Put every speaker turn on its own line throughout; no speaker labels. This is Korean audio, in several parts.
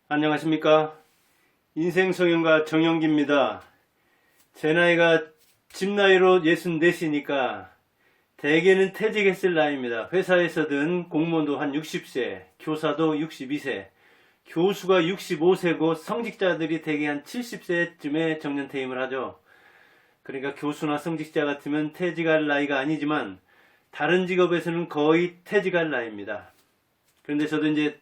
안녕하십니까. 인생성형가 정영기입니다. 제 나이가 집 나이로 64이니까 대개는 퇴직했을 나이입니다. 회사에서든 공무원도 한 60세, 교사도 62세, 교수가 65세고 성직자들이 대개 한 70세쯤에 정년퇴임을 하죠. 그러니까 교수나 성직자 같으면 퇴직할 나이가 아니지만 다른 직업에서는 거의 퇴직할 나이입니다. 그런데 저도 이제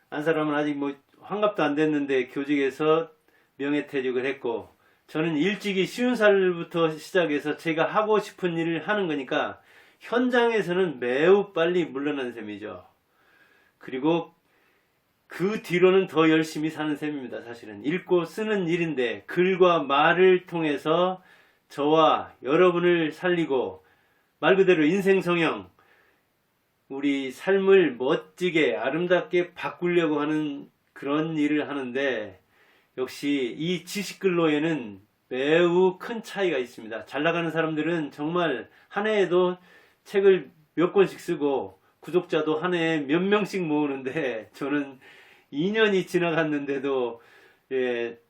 한 사람은 아직 환갑도 안 됐는데 교직에서 명예퇴직을 했고, 저는 일찍이 50살부터 시작해서 제가 하고 싶은 일을 하는 거니까 현장에서는 매우 빨리 물러난 셈이죠. 그리고 그 뒤로는 더 열심히 사는 셈입니다. 사실은 읽고 쓰는 일인데 글과 말을 통해서 저와 여러분을 살리고, 말 그대로 인생성형, 우리 삶을 멋지게 아름답게 바꾸려고 하는 그런 일을 하는데, 역시 이 지식근로에는 매우 큰 차이가 있습니다. 잘 나가는 사람들은 정말 한 해에도 책을 몇 권씩 쓰고 구독자도 한 해에 몇 명씩 모으는데, 저는 2년이 지나갔는데도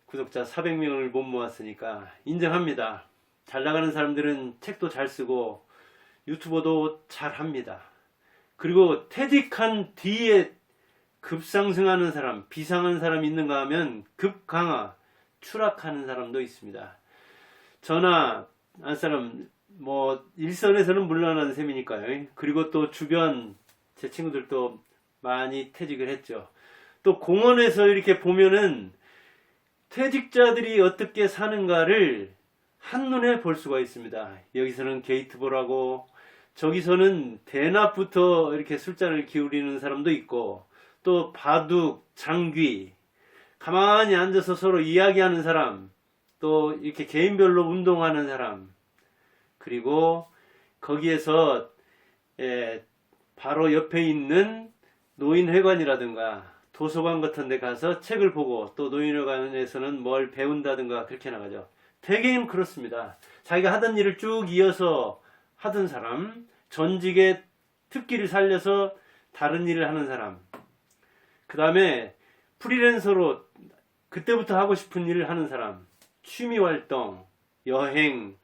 구독자 400명을 못 모았으니까 인정합니다. 잘 나가는 사람들은 책도 잘 쓰고 유튜버도 잘 합니다. 그리고 퇴직한 뒤에 급상승하는 사람, 비상한 사람이 있는가 하면 급강하, 추락하는 사람도 있습니다. 저나 한 사람 일선에서는 물러난 셈이니까요. 그리고 또 주변 제 친구들도 많이 퇴직을 했죠. 또 공원에서 이렇게 보면은 퇴직자들이 어떻게 사는가를 한눈에 볼 수가 있습니다. 여기서는 게이트볼하고 저기서는 대낮부터 이렇게 술잔을 기울이는 사람도 있고, 또 바둑, 장귀, 가만히 앉아서 서로 이야기하는 사람, 또 이렇게 개인별로 운동하는 사람, 그리고 거기에서 바로 옆에 있는 노인회관이라든가 도서관 같은 데 가서 책을 보고, 또 노인회관에서는 뭘 배운다든가 그렇게 나가죠. 대개는 그렇습니다. 자기가 하던 일을 쭉 이어서 하던 사람, 전직의 특기를 살려서 다른 일을 하는 사람, 그 다음에 프리랜서로 그때부터 하고 싶은 일을 하는 사람, 취미활동, 여행,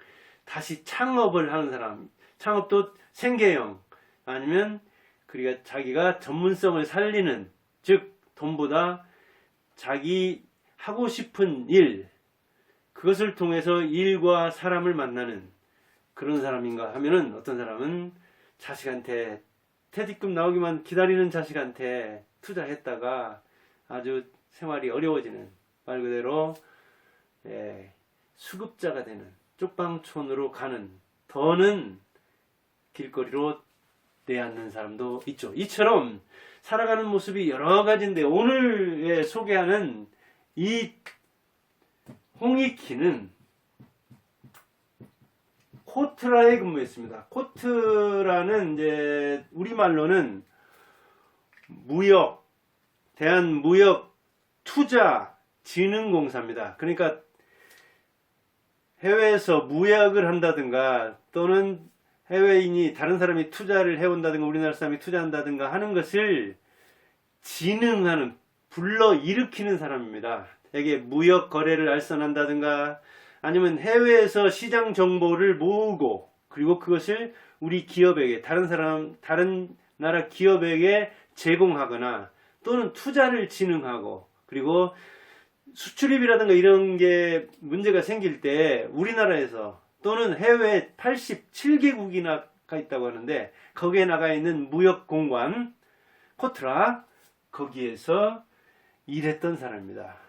다시 창업을 하는 사람, 창업도 생계형, 아니면 그러니까 자기가 전문성을 살리는, 즉 돈보다 자기 하고 싶은 일, 그것을 통해서 일과 사람을 만나는 그런 사람인가 하면은, 어떤 사람은 자식한테 퇴직금 나오기만 기다리는 자식한테 투자했다가 아주 생활이 어려워지는, 말 그대로 수급자가 되는, 쪽방촌으로 가는, 더는 길거리로 내앉는 사람도 있죠. 이처럼 살아가는 모습이 여러 가지인데, 오늘 소개하는 이 홍익희는 코트라에 근무했습니다. 코트라는 이제 우리말로는 무역, 대한무역투자진흥공사입니다. 그러니까 해외에서 무역을 한다든가, 또는 해외인이 다른 사람이 투자를 해온다든가 우리나라 사람이 투자한다든가 하는 것을 진흥하는, 불러일으키는 사람입니다. 되게 무역 거래를 알선한다든가, 아니면 해외에서 시장 정보를 모으고, 그리고 그것을 우리 기업에게, 다른 나라 기업에게 제공하거나, 또는 투자를 진흥하고, 그리고 수출입이라든가 이런 게 문제가 생길 때 우리나라에서 또는 해외 87개국이나가 있다고 하는데, 거기에 나가 있는 무역공관 코트라, 거기에서 일했던 사람입니다.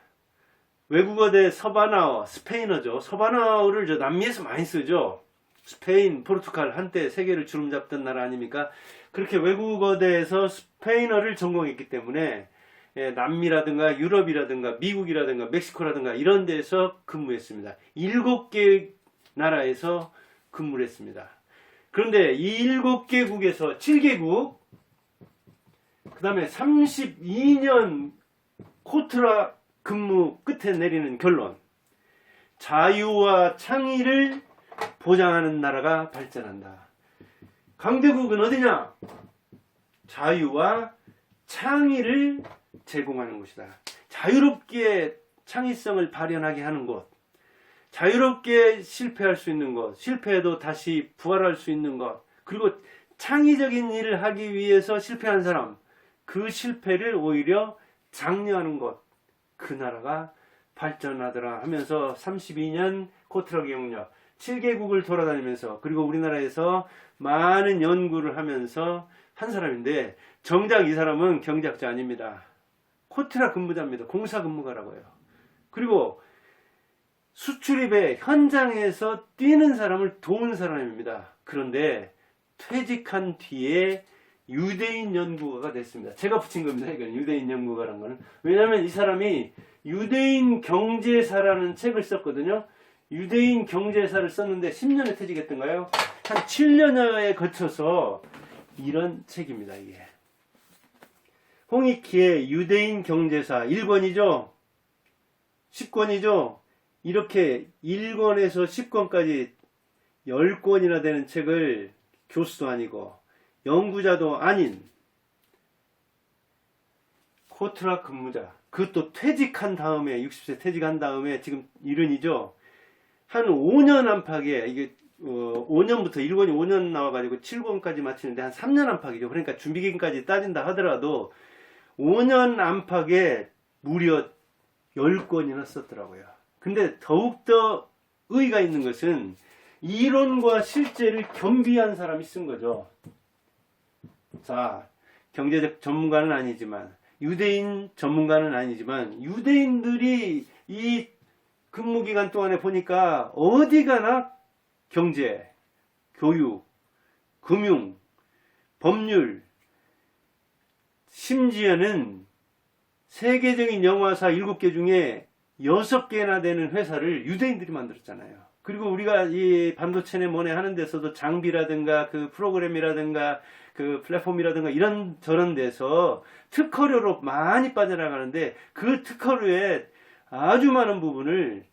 외국어대 서바나어, 스페인어죠. 서바나어를 저 남미에서 많이 쓰죠. 스페인, 포르투갈, 한때 세계를 주름잡던 나라 아닙니까? 그렇게 외국어대에서 스페인어를 전공했기 때문에 남미라든가 유럽이라든가 미국이라든가 멕시코라든가 이런 데서 근무했습니다. 7개 나라에서 근무를 했습니다. 그런데 이 7개국에서 7개국, 그 다음에 32년 코트라 근무 끝에 내리는 결론, 자유와 창의를 보장하는 나라가 발전한다. 강대국은 어디냐? 자유와 창의를 제공하는 곳이다. 자유롭게 창의성을 발현하게 하는 곳, 자유롭게 실패할 수 있는 것, 실패해도 다시 부활할 수 있는 것, 그리고 창의적인 일을 하기 위해서 실패한 사람, 그 실패를 오히려 장려하는 것, 그 나라가 발전하더라 하면서 32년 코트라 경력 7개국을 돌아다니면서, 그리고 우리나라에서 많은 연구를 하면서 한 사람인데, 정작 이 사람은 경제학자 아닙니다. 코트라 근무자입니다. 공사 근무가라고 해요. 그리고 수출입에 현장에서 뛰는 사람을 도운 사람입니다. 그런데 퇴직한 뒤에 유대인 연구가가 됐습니다. 제가 붙인 겁니다. 이건 유대인 연구가라는 거는. 왜냐하면 이 사람이 유대인 경제사라는 책을 썼거든요. 유대인 경제사를 썼는데 10년에 퇴직했던가요? 한 7년여에 거쳐서 이런 책입니다. 이게 홍익희의 유대인 경제사 1권이죠. 10권이죠. 이렇게 1권에서 10권까지 10권이나 되는 책을 교수도 아니고 연구자도 아닌 코트라 근무자, 그것도 퇴직한 다음에 60세 퇴직한 다음에 지금 70이죠. 한 5년 안팎에, 이게 5년부터 1권이 5년 나와가지고 7권까지 마치는데 한 3년 안팎이죠. 그러니까 준비기간까지 따진다 하더라도 5년 안팎에 무려 10권이나 썼더라고요. 근데 더욱더 의의가 있는 것은 이론과 실제를 겸비한 사람이 쓴 거죠. 자, 경제적 전문가는 아니지만, 유대인 전문가는 아니지만, 유대인들이 이 근무기간 동안에 보니까 어디 가나 경제, 교육, 금융, 법률, 심지어는 세계적인 영화사 7개 중에 6개나 되는 회사를 유대인들이 만들었잖아요. 그리고 우리가 이 반도체네 뭐네 하는 데서도 장비라든가 그 프로그램이라든가 그 플랫폼이라든가 이런 저런 데서 특허료로 많이 빠져나가는데, 그 특허료의 아주 많은 부분을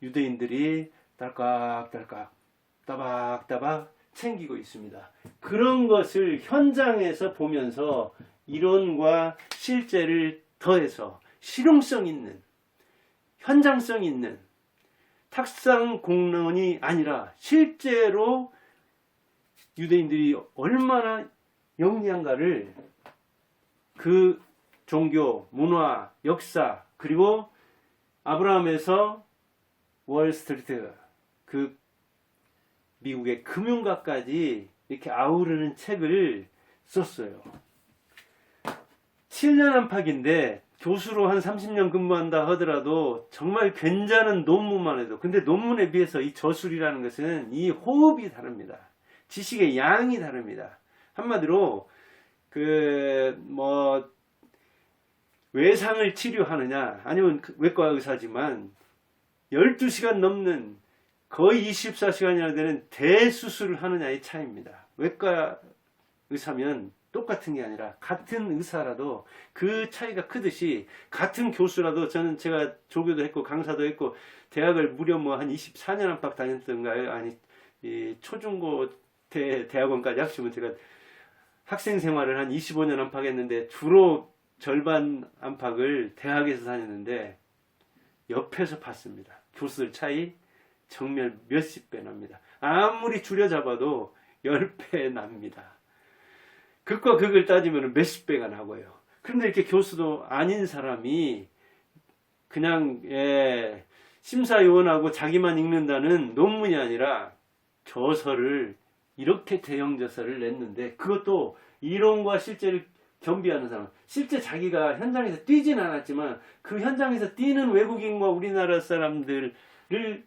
유대인들이 딸깍딸깍 따박따박 챙기고 있습니다. 그런 것을 현장에서 보면서 이론과 실제를 더해서 실용성 있는, 현장성 있는 탁상 공론이 아니라 실제로 유대인들이 얼마나 영리한가를 그 종교, 문화, 역사, 그리고 아브라함에서 월스트리트, 그 미국의 금융가까지 이렇게 아우르는 책을 썼어요. 7년 안팎인데 교수로 한 30년 근무한다 하더라도 정말 괜찮은 논문만 해도, 근데 논문에 비해서 이 저술이라는 것은 이 호흡이 다릅니다. 지식의 양이 다릅니다. 한마디로 외상을 치료하느냐, 아니면 외과 의사지만 12시간 넘는 거의 24시간이나 되는 대수술을 하느냐의 차이입니다. 외과 의사면 똑같은 게 아니라 같은 의사라도 그 차이가 크듯이, 같은 교수라도, 제가 조교도 했고 강사도 했고 대학을 무려 한 24년 안팎 다녔던가요? 아니, 초중고 대학원까지 합치면 제가 학생 생활을 한 25년 안팎 했는데 주로 절반 안팎을 대학에서 다녔는데 옆에서 봤습니다. 교수들 차이 정말 몇십 배 납니다. 아무리 줄여잡아도 10배 납니다. 극과 극을 따지면 몇십 배가 나고요. 그런데 이렇게 교수도 아닌 사람이 그냥 심사위원하고 자기만 읽는다는 논문이 아니라 저서를, 이렇게 대형 저서를 냈는데, 그것도 이론과 실제를 겸비하는 사람, 실제 자기가 현장에서 뛰진 않았지만 그 현장에서 뛰는 외국인과 우리나라 사람들을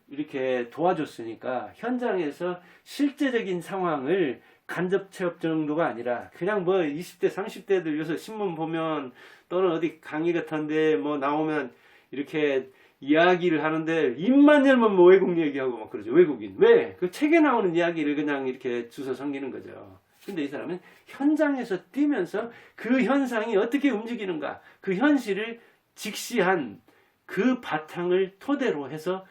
이렇게 도와줬으니까 현장에서 실제적인 상황을 간접 체험 정도가 아니라 그냥 20대 30대들 요새 신문 보면, 또는 어디 강의 같은데 나오면 이렇게 이야기를 하는데 입만 열면 외국 얘기하고 막 그러죠. 외국인. 왜? 그 책에 나오는 이야기를 그냥 이렇게 주워 섬기는 거죠. 근데 이 사람은 현장에서 뛰면서 그 현상이 어떻게 움직이는가, 그 현실을 직시한 그 바탕을 토대로 해서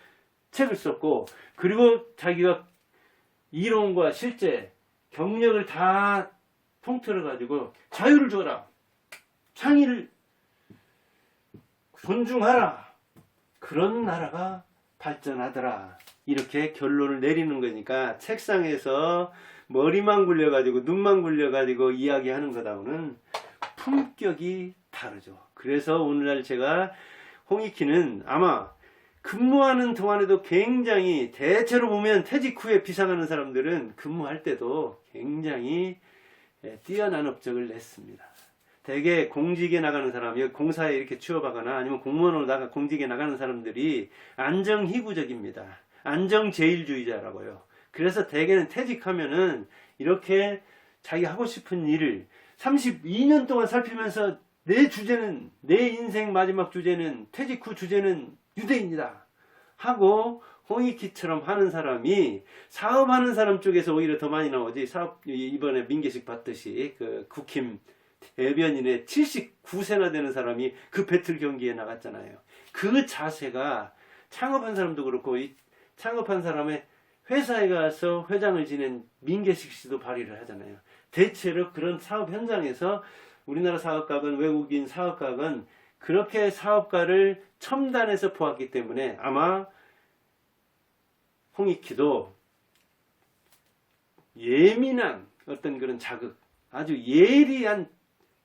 책을 썼고, 그리고 자기가 이론과 실제 경력을 다 통틀어 가지고 자유를 줘라, 창의를, 존중하라. 그런 나라가 발전하더라. 이렇게 결론을 내리는 거니까 책상에서 머리만 굴려가지고 눈만 굴려가지고 이야기하는 것하고는 품격이 다르죠. 그래서 오늘날 제가 홍익희는 아마 근무하는 동안에도 굉장히 대체로 보면 퇴직 후에 비상하는 사람들은 근무할 때도 굉장히 뛰어난 업적을 냈습니다. 대개 공직에 나가는 사람, 공사에 이렇게 취업하거나 아니면 공무원으로 공직에 나가는 사람들이 안정희구적입니다. 안정제일주의자라고요. 그래서 대개는 퇴직하면은 이렇게 자기 하고 싶은 일을 32년 동안 살피면서 내 인생 마지막 주제는 퇴직 후 주제는 유대인이다 하고 홍익희처럼 하는 사람이 사업하는 사람 쪽에서 오히려 더 많이 나오지. 이번에 민계식 봤듯이 그 국힘 대변인의 79세나 되는 사람이 그 배틀 경기에 나갔잖아요. 그 자세가 창업한 사람도 그렇고 이 창업한 사람의 회사에 가서 회장을 지낸 민계식 씨도 발휘를 하잖아요. 대체로 그런 사업 현장에서 우리나라 사업가건 외국인 사업가건 그렇게 사업가를 첨단에서 보았기 때문에 아마 홍익희도 예민한 어떤 그런 자극, 아주 예리한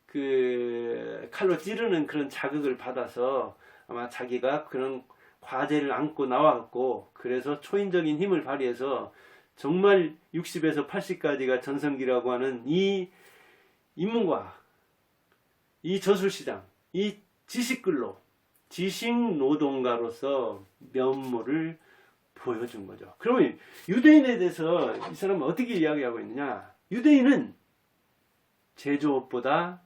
그 칼로 찌르는 그런 자극을 받아서 아마 자기가 그런 과제를 안고 나왔고, 그래서 초인적인 힘을 발휘해서 정말 60에서 80까지가 전성기라고 하는 이 인문과학, 이 저술시장, 이 지식근로, 지식노동가로서 면모를 보여준 거죠. 그러면 유대인에 대해서 이 사람은 어떻게 이야기하고 있느냐? 유대인은 제조업보다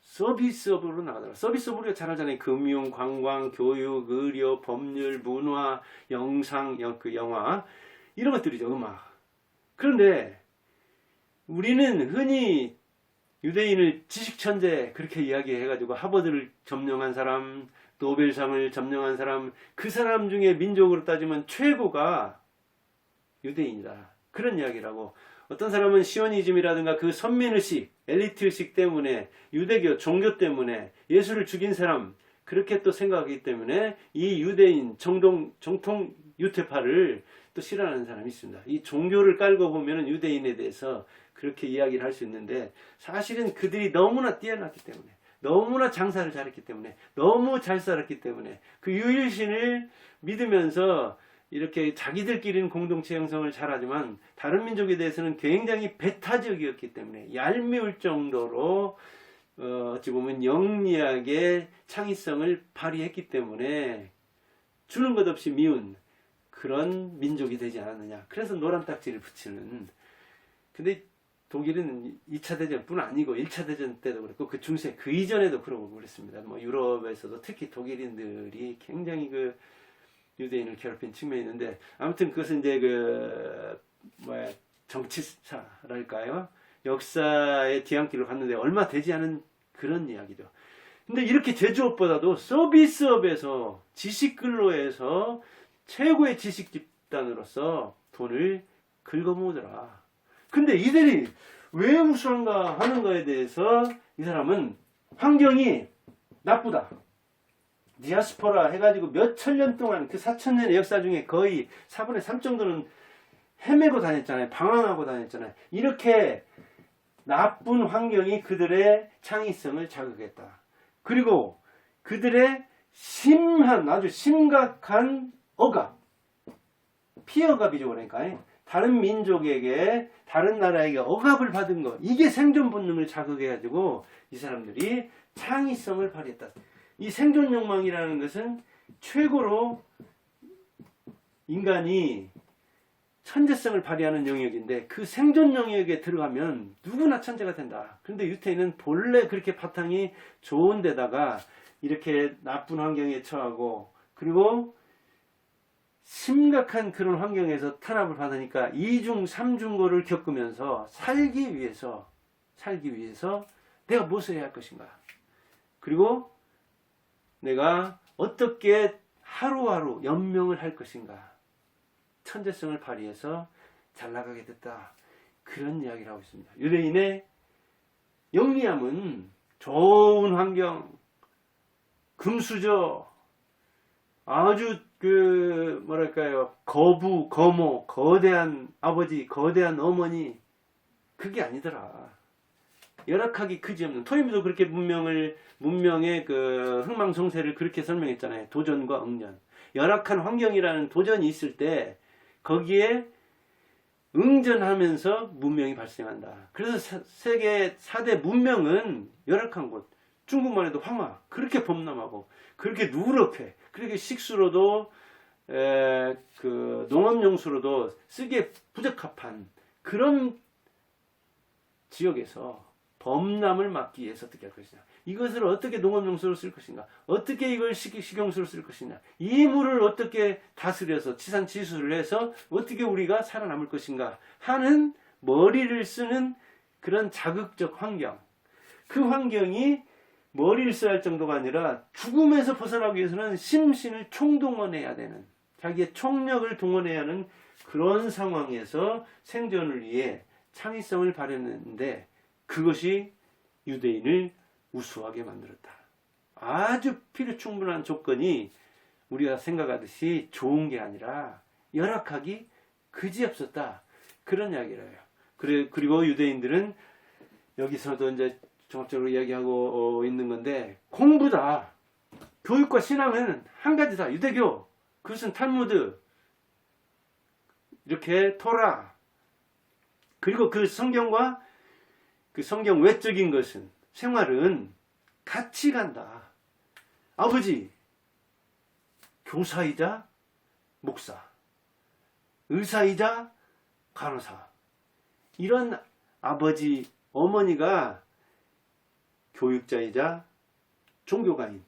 서비스업으로 나가더라. 서비스업으로 잘 알잖아요. 금융, 관광, 교육, 의료, 법률, 문화, 영상, 영화 이런 것들이죠. 음악. 그런데 우리는 흔히 유대인을 지식천재 그렇게 이야기해가지고 하버드를 점령한 사람, 노벨상을 점령한 사람, 그 사람 중에 민족으로 따지면 최고가 유대인이다. 그런 이야기라고. 어떤 사람은 시오니즘이라든가 그 선민의식, 엘리트의식 때문에, 유대교, 종교 때문에 예수를 죽인 사람, 그렇게 또 생각하기 때문에 이 유대인, 정통 유태파를 또 싫어하는 사람이 있습니다. 이 종교를 깔고 보면 유대인에 대해서 그렇게 이야기를 할 수 있는데, 사실은 그들이 너무나 뛰어났기 때문에, 너무나 장사를 잘했기 때문에, 너무 잘 살았기 때문에, 그 유일신을 믿으면서 이렇게 자기들끼리는 공동체 형성을 잘하지만 다른 민족에 대해서는 굉장히 배타적이었기 때문에 얄미울 정도로 어찌 보면 영리하게 창의성을 발휘했기 때문에 주는 것 없이 미운 그런 민족이 되지 않았느냐. 그래서 노란 딱지를 붙이는. 근데 독일은 2차 대전뿐 아니고 1차 대전 때도 그랬고 그 중세 그 이전에도 그러고 그랬습니다. 뭐 유럽에서도 특히 독일인들이 굉장히 그 유대인을 괴롭힌 측면이 있는데, 아무튼 그것은 이제 정치사랄까요? 역사의 뒤안길로 갔는데 얼마 되지 않은 그런 이야기죠. 근데 이렇게 제조업보다도 서비스업에서 지식근로에서 최고의 지식 집단으로서 돈을 긁어모으더라. 근데 이들이 왜 우수한가 하는 거에 대해서 이 사람은 환경이 나쁘다. 디아스포라 해가지고 몇 천 년 동안 그 4,000년의 역사 중에 거의 4분의 3 정도는 헤매고 다녔잖아요. 방황하고 다녔잖아요. 이렇게 나쁜 환경이 그들의 창의성을 자극했다. 그리고 그들의 아주 심각한 억압, 피억압이죠. 그러니까 다른 민족에게, 다른 나라에게 억압을 받은 것, 이게 생존 본능을 자극해가지고 이 사람들이 창의성을 발휘했다. 이 생존 욕망이라는 것은 최고로 인간이 천재성을 발휘하는 영역인데, 그 생존 영역에 들어가면 누구나 천재가 된다. 그런데 유태인은 본래 그렇게 바탕이 좋은 데다가 이렇게 나쁜 환경에 처하고, 그리고 심각한 그런 환경에서 탄압을 받으니까 2중 3중고를 겪으면서 살기 위해서 내가 무엇을 해야 할 것인가, 그리고 내가 어떻게 하루하루 연명을 할 것인가, 천재성을 발휘해서 잘 나가게 됐다. 그런 이야기를 하고 있습니다. 유대인의 영리함은 좋은 환경, 금수저, 아주 뭐랄까요, 거부, 거모, 거대한 아버지, 거대한 어머니, 그게 아니더라. 열악하기 그지없는, 토요미도 그렇게 문명의 그 흥망성쇠를 그렇게 설명했잖아요. 도전과 응년. 열악한 환경이라는 도전이 있을 때 거기에 응전하면서 문명이 발생한다. 그래서 세계 4대 문명은 열악한 곳. 중국만 해도 황하, 그렇게 범람하고, 그렇게 누렇게, 그렇게 식수로도, 그 농업용수로도 쓰기에 부적합한 그런 지역에서 범람을 막기 위해서 어떻게 할 것이냐. 이것을 어떻게 농업용수로 쓸 것인가. 어떻게 이걸 식용수로 쓸 것이냐. 이 물을 어떻게 다스려서 지산지수를 해서 어떻게 우리가 살아남을 것인가 하는 머리를 쓰는 그런 자극적 환경. 그 환경이 머리를 써야 할 정도가 아니라 죽음에서 벗어나기 위해서는 심신을 총동원해야 되는, 자기의 총력을 동원해야 하는 그런 상황에서 생존을 위해 창의성을 발현했는데, 그것이 유대인을 우수하게 만들었다. 아주 필요 충분한 조건이 우리가 생각하듯이 좋은 게 아니라 열악하기 그지없었다. 그런 이야기를 해요. 그리고 유대인들은 여기서도 이제 종합적으로 이야기하고 있는 건데, 공부다. 교육과 신앙은 한 가지다. 유대교. 그것은 탈무드. 이렇게 토라. 그리고 그 성경과 그 성경 외적인 것은, 생활은 같이 간다. 아버지, 교사이자 목사, 의사이자 간호사. 이런 아버지, 어머니가 교육자이자 종교가인.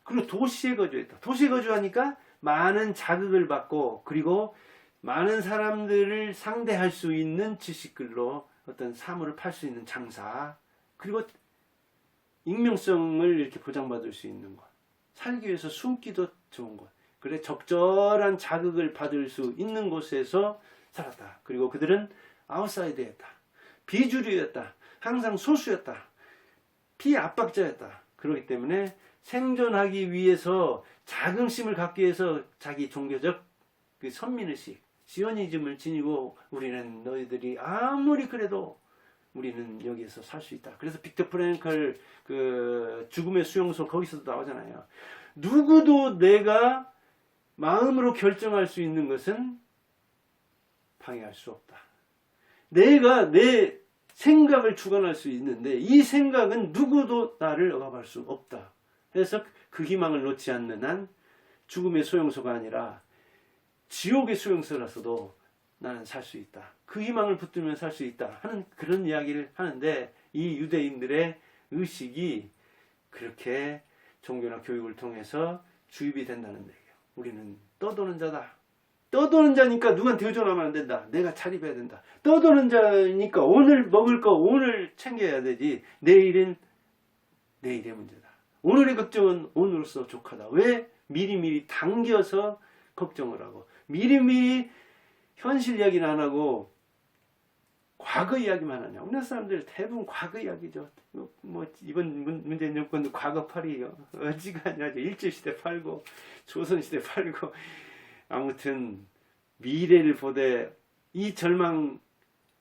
그리고 도시에 거주했다. 도시에 거주하니까 많은 자극을 받고, 그리고 많은 사람들을 상대할 수 있는 지식글로 어떤 사물을 팔 수 있는 장사, 그리고 익명성을 이렇게 보장받을 수 있는 것, 살기 위해서 숨기도 좋은 것, 그래 적절한 자극을 받을 수 있는 곳에서 살았다. 그리고 그들은 아웃사이더였다. 비주류였다. 항상 소수였다. 피압박자였다. 그렇기 때문에 생존하기 위해서, 자긍심을 갖기 위해서 자기 종교적 그 선민의식, 시오니즘을 지니고, 우리는 너희들이 아무리 그래도 우리는 여기에서 살 수 있다. 그래서 빅터 프랭클 그 죽음의 수용소, 거기서도 나오잖아요. 누구도 내가 마음으로 결정할 수 있는 것은 방해할 수 없다. 내가 내 생각을 주관할 수 있는데, 이 생각은 누구도 나를 억압할 수 없다. 그래서 그 희망을 놓지 않는 한 죽음의 소용소가 아니라 지옥의 수용소라서도 나는 살 수 있다. 그 희망을 붙들면 살 수 있다 하는 그런 이야기를 하는데, 이 유대인들의 의식이 그렇게 종교나 교육을 통해서 주입이 된다는 얘기예요. 우리는 떠도는 자다. 떠도는 자니까 누구한테 의존하면 안 된다. 내가 차립해야 된다. 떠도는 자니까 오늘 먹을 거 오늘 챙겨야 되지, 내일은 내일의 문제다. 오늘의 걱정은 오늘로서 족하다. 왜? 미리미리 당겨서 걱정을 하고, 미리미리 현실 이야기는 안 하고 과거 이야기만 하냐. 우리나라 사람들 대부분 과거 이야기죠. 뭐 이번 문재인 정권도 과거팔이에요. 어지간하죠. 일제시대 팔고 조선시대 팔고, 아무튼 미래를 보되 이 절망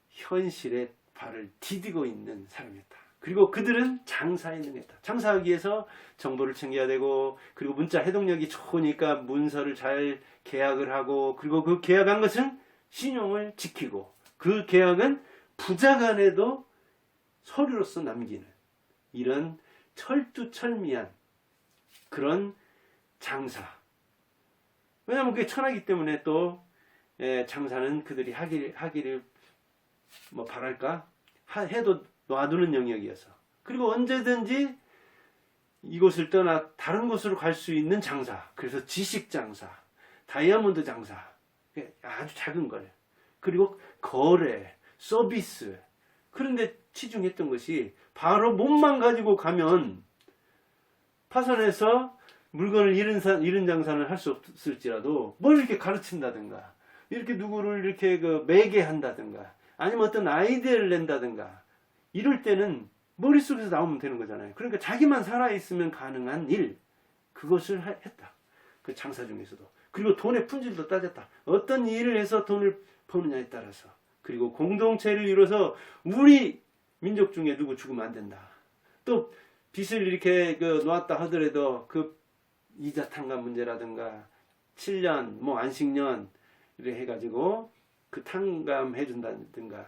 현실에 발을 디디고 있는 사람이었다. 그리고 그들은 장사에 능했다. 장사하기 위해서 정보를 챙겨야 되고, 그리고 문자 해독력이 좋으니까 문서를 잘 계약을 하고, 그리고 그 계약한 것은 신용을 지키고, 그 계약은 부자간에도 서류로서 남기는, 이런 철두철미한 그런 장사. 왜냐하면 그게 천하기 때문에, 또 장사는 그들이 하기를 뭐 바랄까 해도 놔두는 영역이어서, 그리고 언제든지 이곳을 떠나 다른 곳으로 갈 수 있는 장사. 그래서 지식 장사, 다이아몬드 장사, 아주 작은 거예요. 그리고 거래, 서비스. 그런데 치중했던 것이, 바로 몸만 가지고 가면 파산해서 물건을 잃은 장사는 할 수 없을지라도 뭘 이렇게 가르친다든가, 이렇게 누구를 이렇게 매개한다든가, 아니면 어떤 아이디어를 낸다든가, 이럴 때는 머릿속에서 나오면 되는 거잖아요. 그러니까 자기만 살아있으면 가능한 일, 그것을 했다.
그 장사 중에서도. 그리고 돈의 품질도 따졌다. 어떤 일을 해서 돈을 버느냐에 따라서. 그리고 공동체를 이뤄서 우리 민족 중에 누구 죽으면 안 된다. 또 빚을 이렇게 놓았다 하더라도 그 이자 탕감 문제라든가 7년 뭐 안식년 이렇게 해가지고 그 탕감해 준다든가.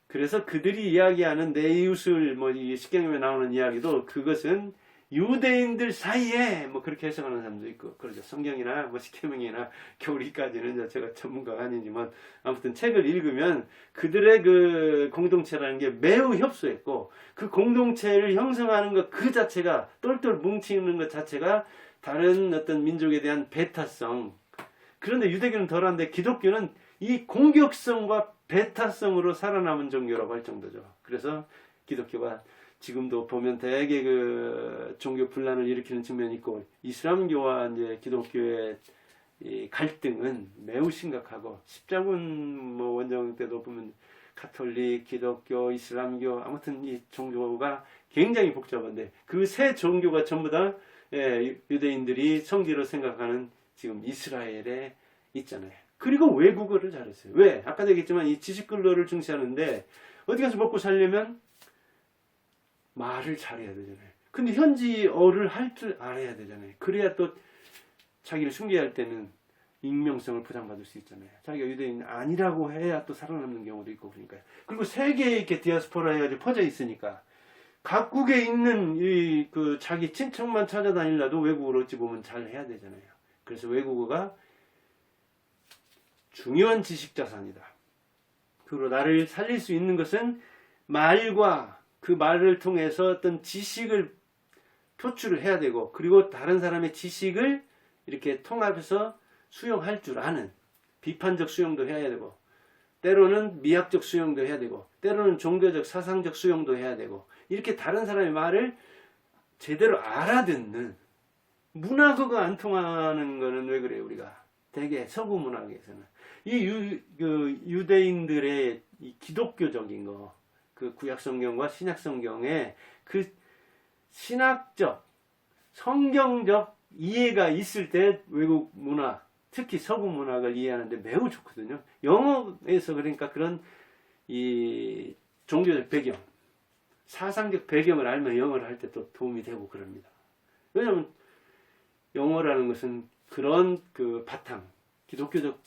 그래서 그들이 이야기하는 내 이웃을 뭐 이 십계명에 나오는 이야기도 그것은 유대인들 사이에 뭐 그렇게 해석하는 사람도 있고 그러죠. 성경이나 뭐 십계명이나 교리까지는 제가 전문가가 아니지만 아무튼 책을 읽으면 그들의 그 공동체라는 게 매우 협소했고 그 공동체를 형성하는 것 그 자체가 똘똘 뭉치는 것 자체가 다른 어떤 민족에 대한 배타성. 그런데 유대교는 덜한데 기독교는 이 공격성과 배타성으로 살아남은 종교라고 할 정도죠. 그래서 기독교가 지금도 보면 대개 그 종교 분란을 일으키는 측면이 있고 이슬람교와 이제 기독교의 이 갈등은 매우 심각하고 십자군 뭐 원정 때도 보면 가톨릭, 기독교, 이슬람교 아무튼 이 종교가 굉장히 복잡한데 그 세 종교가 전부 다 유대인들이 성지로 생각하는 지금 이스라엘에 있잖아요. 그리고 외국어를 잘했어요. 왜? 아까도 얘기했지만 이 지식근로를 중시하는데 어디 가서 먹고 살려면 말을 잘해야 되잖아요. 근데 현지어를 할 줄 알아야 되잖아요. 그래야 또 자기를 숭배할 때는 익명성을 보장받을 수 있잖아요. 자기가 유대인 아니라고 해야 또 살아남는 경우도 있고 그러니까요. 그리고 세계에 이렇게 디아스포라 해가지고 퍼져 있으니까 각국에 있는 이 그 자기 친척만 찾아다니려도 외국어를 어찌 보면 잘 해야 되잖아요. 그래서 외국어가 중요한 지식 자산이다. 그리고 나를 살릴 수 있는 것은 말과 그 말을 통해서 어떤 지식을 표출을 해야 되고 그리고 다른 사람의 지식을 이렇게 통합해서 수용할 줄 아는 비판적 수용도 해야 되고 때로는 미학적 수용도 해야 되고 때로는 종교적 사상적 수용도 해야 되고 이렇게 다른 사람의 말을 제대로 알아듣는 문학어가 안 통하는 거는 왜 그래요 우리가 대개 서구 문학에서는 이 유대인들의 이 기독교적인 거 그 구약 성경과 신약 성경에 그 신학적 성경적 이해가 있을 때 외국 문학 특히 서구 문학을 이해하는데 매우 좋거든요. 영어에서 그러니까 그런 이 종교적 배경 사상적 배경을 알면 영어를 할 때 또 도움이 되고 그럽니다. 왜냐하면 영어라는 것은 그런 그 바탕 기독교적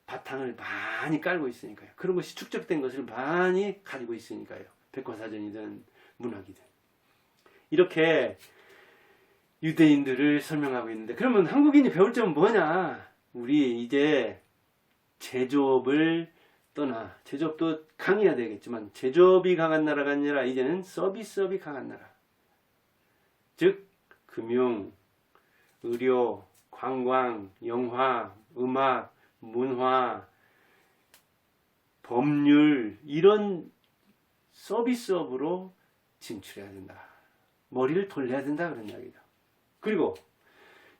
바탕을 많이 깔고 있으니까요. 그런 것이 축적된 것을 많이 가지고 있으니까요. 백과사전이든 문학이든. 이렇게 유대인들을 설명하고 있는데 그러면 한국인이 배울 점은 뭐냐? 우리 이제 제조업을 떠나 제조업도 강해야 되겠지만 제조업이 강한 나라가 아니라 이제는 서비스업이 강한 나라. 즉 금융, 의료, 관광, 영화, 음악 문화, 법률 이런 서비스업으로 진출해야 된다. 머리를 돌려야 된다 그런 이야기다. 그리고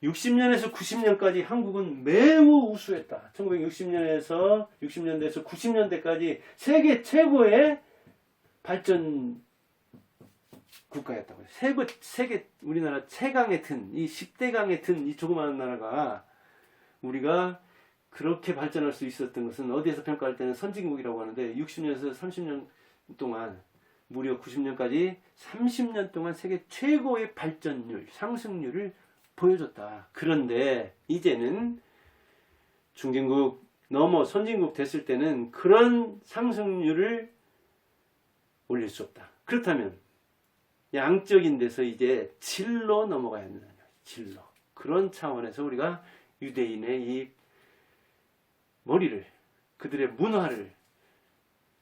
60년에서 90년까지 한국은 매우 우수했다. 1960년에서 60년대에서 90년대까지 세계 최고의 발전 국가였다고요. 세계 우리나라 최강에 든 이 10대 강에 든 이 조그마한 나라가 우리가 그렇게 발전할 수 있었던 것은 어디에서 평가할 때는 선진국이라고 하는데 60년에서 30년 동안 무려 90년까지 30년 동안 세계 최고의 발전율, 상승률을 보여줬다. 그런데 이제는 중진국 넘어 선진국 됐을 때는 그런 상승률을 올릴 수 없다. 그렇다면 양적인 데서 이제 질로 넘어가야 된다. 질로. 그런 차원에서 우리가 유대인의 이 머리를 그들의 문화를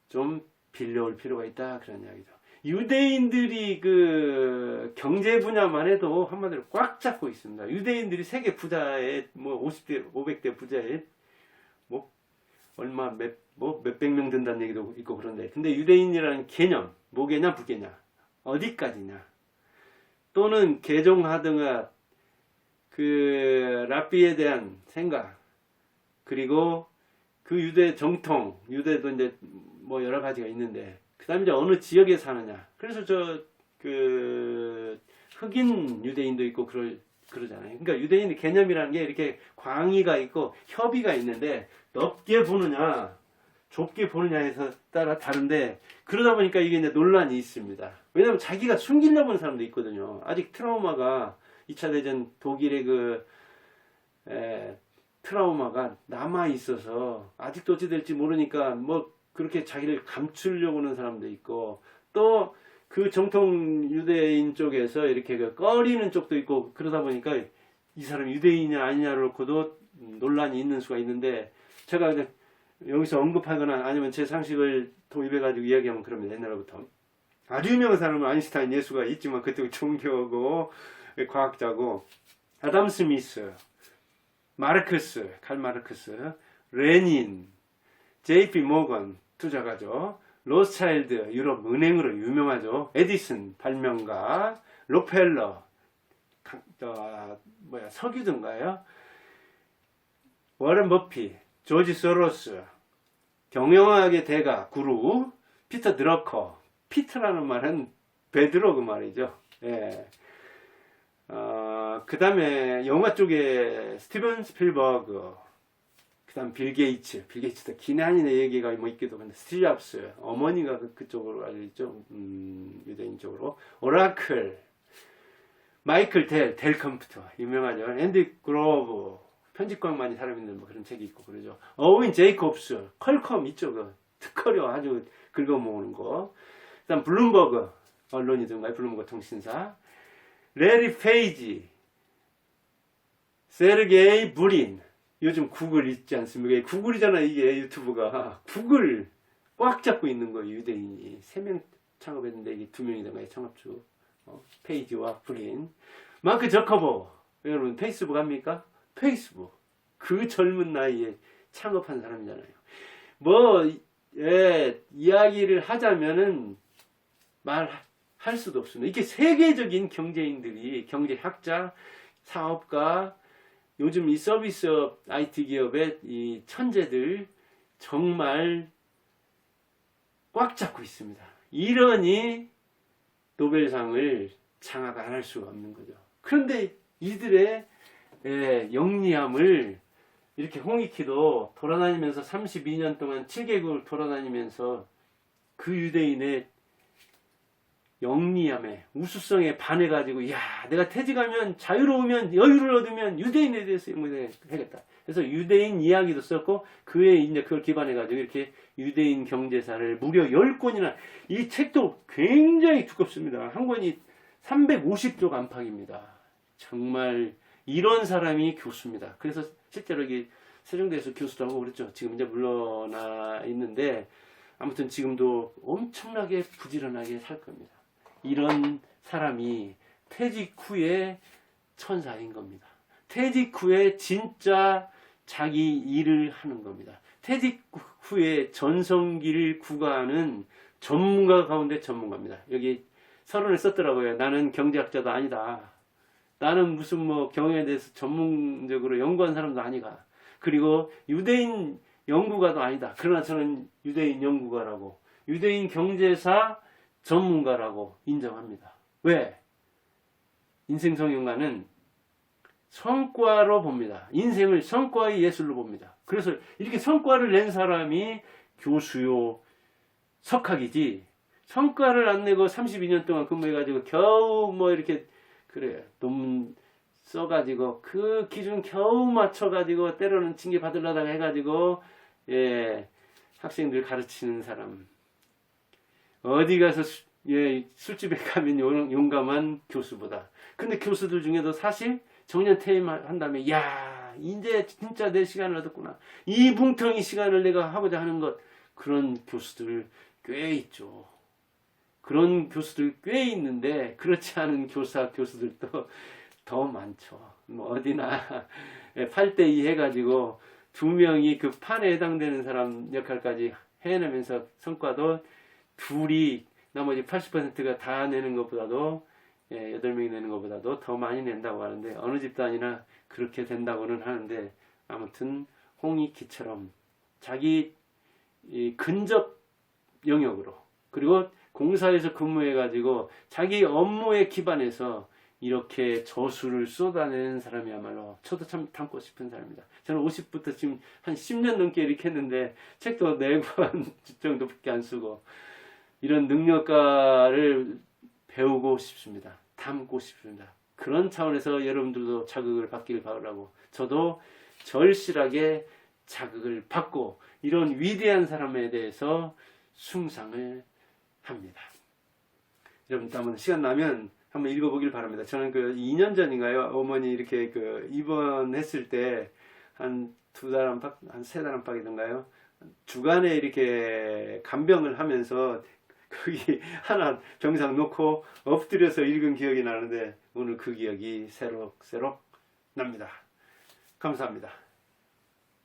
좀 빌려올 필요가 있다 그런 이야기죠. 유대인들이 그 경제 분야만 해도 한마디로 꽉 잡고 있습니다. 유대인들이 세계 부자의 뭐 50대 500대 부자의 뭐 얼마 몇백 명 된다는 얘기도 있고 그런데 근데 유대인이라는 개념 뭐겠냐 부겠냐 어디까지냐 또는 개종하든가 그 랍비에 대한 생각 그리고 그 유대 정통, 유대도 이제 뭐 여러 가지가 있는데, 그 다음에 이제 어느 지역에 사느냐. 그래서 그 흑인 유대인도 있고 그러잖아요. 그러니까 유대인의 개념이라는 게 이렇게 광의가 있고 협의가 있는데 넓게 보느냐 좁게 보느냐에서 따라 다른데 그러다 보니까 이게 이제 논란이 있습니다. 왜냐하면 자기가 숨기려고 하는 사람도 있거든요. 아직 트라우마가 2차 대전 독일의 트라우마가 남아 있어서 아직도 어찌 될지 모르니까 뭐 그렇게 자기를 감추려고 하는 사람도 있고 또 그 정통 유대인 쪽에서 이렇게 꺼리는 쪽도 있고 그러다 보니까 이 사람이 유대인이냐 아니냐를 놓고도 논란이 있는 수가 있는데 제가 이제 여기서 언급하거나 아니면 제 상식을 도입해가지고 이야기하면 그럽니다. 옛날부터 아주 유명한 사람은 아인슈타인 예수가 있지만 그때 종교고 과학자고 아담 스미스, 마르크스, 칼 마르크스, 레닌, JP 모건 투자가죠. 로스차일드 유럽 은행으로 유명하죠. 에디슨 발명가, 록펠러 석유든가요. 워렌 버핏, 조지 소로스, 경영학의 대가 구루, 피터 드러커. 피터라는 말은 베드로 그 말이죠. 예. 그 다음에 영화 쪽에 스티븐 스필버그, 그 다음 빌 게이츠도 기난이네 얘기가 뭐 있기도 한데, 스티브 잡스, 어머니가 그쪽으로 알려있죠. 유대인 쪽으로. 오라클, 마이클 델 컴퓨터, 유명하죠. 앤디 그로브, 편집광 많이 사람 있는 뭐 그런 책이 있고 그러죠. 어윈 제이콥스, 퀄컴 이쪽, 특허료 아주 긁어모으는 거. 그 다음 블룸버그, 언론이든가요. 블룸버그 통신사. 레리 페이지, 세르게이 브린, 요즘 구글 있지 않습니까? 구글이잖아, 이게 유튜브가. 구글 꽉 잡고 있는 거예요, 유대인이. 3명 창업했는데, 이게 2명이던가요, 창업주. 페이지와 브린. 마크 저커버, 여러분, 페이스북 합니까? 페이스북. 그 젊은 나이에 창업한 사람이잖아요. 이야기를 하자면은, 말할 수도 없습니다. 이게 세계적인 경제인들이, 경제학자, 사업가, 요즘 이 서비스업 IT 기업의 이 천재들 정말 꽉 잡고 있습니다. 이러니 노벨상을 장악 안 할 수가 없는 거죠. 그런데 이들의 영리함을 이렇게 홍익희도 돌아다니면서 32년 동안 7개국을 돌아다니면서 그 유대인의 영리함에 우수성에 반해가지고 내가 퇴직하면 자유로우면 여유를 얻으면 유대인에 대해서 하겠다. 그래서 유대인 이야기도 썼고 그에 이제 그걸 기반해가지고 이렇게 유대인 경제사를 무려 10권이나 이 책도 굉장히 두껍습니다. 한 권이 350쪽 안팎입니다. 정말 이런 사람이 교수입니다. 그래서 실제로 여기 세종대에서 교수도 하고 그랬죠. 지금 이제 물러나 있는데 아무튼 지금도 엄청나게 부지런하게 살 겁니다. 이런 사람이 퇴직 후에 천사인 겁니다. 퇴직 후에 진짜 자기 일을 하는 겁니다. 퇴직 후에 전성기를 구가하는 전문가 가운데 전문가입니다. 여기 서론을 썼더라고요. 나는 경제학자도 아니다. 나는 무슨 경영에 대해서 전문적으로 연구한 사람도 아니다. 그리고 유대인 연구가도 아니다. 그러나 저는 유대인 연구가라고, 유대인 경제사 전문가라고 인정합니다. 왜? 인생성형가는 성과로 봅니다. 인생을 성과의 예술로 봅니다. 그래서 이렇게 성과를 낸 사람이 교수요, 석학이지, 성과를 안 내고 32년 동안 근무해가지고 겨우 이렇게, 논문 써가지고 그 기준 겨우 맞춰가지고 때로는 징계 받으려다가 해가지고, 학생들 가르치는 사람. 어디 가서 술집에 가면 용감한 교수보다. 근데 교수들 중에도 사실 정년 퇴임한 다음에 이제 진짜 내 시간을 얻었구나. 이 뭉텅이 시간을 내가 하고자 하는 것. 그런 교수들 꽤 있죠. 그런 교수들 꽤 있는데 그렇지 않은 교수들도 더 많죠. 어디나 8대2 해가지고 2명이 그 판에 해당되는 사람 역할까지 해내면서 성과도 둘이 나머지 80%가 다 내는 것보다도 8명이 내는 것보다도 더 많이 낸다고 하는데 어느 집단이나 그렇게 된다고는 하는데 아무튼 홍익희처럼 자기 근접 영역으로 그리고 공사에서 근무해가지고 자기 업무에 기반해서 이렇게 저수를 쏟아내는 사람이야말로 저도 참 닮고 싶은 사람입니다. 저는 50부터 지금 한 10년 넘게 이렇게 했는데 책도 4권 정도밖에 안 쓰고 이런 능력가를 배우고 싶습니다. 닮고 싶습니다. 그런 차원에서 여러분들도 자극을 받기를 바라고 저도 절실하게 자극을 받고 이런 위대한 사람에 대해서 숭상을 합니다. 여러분도 한번 시간 나면 한번 읽어보길 바랍니다. 저는 그 2년 전인가요? 어머니 이렇게 그 입원했을 때 한 2달 안팎, 한 3달 안팎이던가요? 주간에 이렇게 간병을 하면서 거기 하나 병상 놓고 엎드려서 읽은 기억이 나는데 오늘 그 기억이 새록새록 납니다. 감사합니다.